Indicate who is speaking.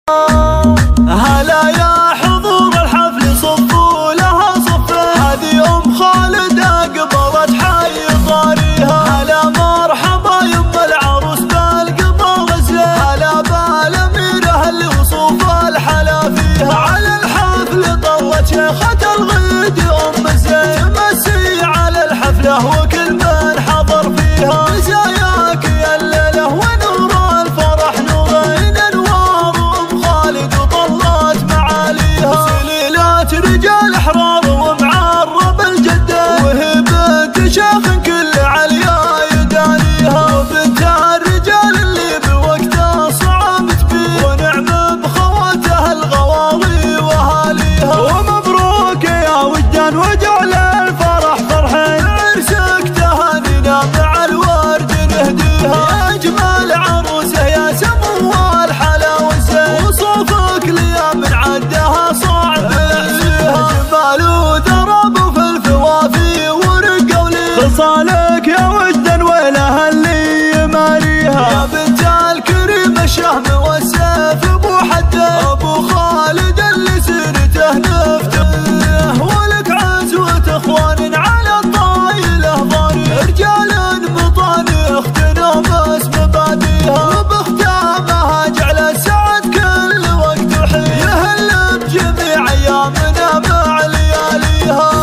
Speaker 1: هلا يا حضور الحفل صفوا لها صفين، هذه ام خالد قبلت حي طاريها. هلا مرحبا يم العروس بالقبر الزين، هلا بالاميره اللي وصوف الحلا فيها. على الحفل طلت شيخة الغيد ام الزين، تمسي على الحفله وكل من حضر فيها. مزاياك يا الليله ونور الفرح نورين انوار ام خالد وطلت معاليها. سليلات رجال احرار ومعرب الجده، وهي بنت شيخ كل عليا يدانيها. وبنت الرجال اللي بوقته صعب تبيه، ونعم بخواتها الغواوي واهاليها. ومبروك يا وجدان وجعل الفرح فرحين، عرسك تهانينا مع الورد نهديها. يا اجمل عروسه يا سمو الحلا والزين، وصوفك ليا من عدها صعب نحصيها. جمال ودرب في الفوافي ورقه ولين، خصالك يا وجدان ويلها اللي يماريها. يا بنت الكريم الشهم والسيف ابو حده، ابو خالد اللي سيرته نفتح، ولك عزوة اخوان على الطايله ضاري. رجال بطاني اختنا بس مباديها، وبختامها جعل السعد كل وقت وحين. يهل بجميع ايامنا مع لياليها.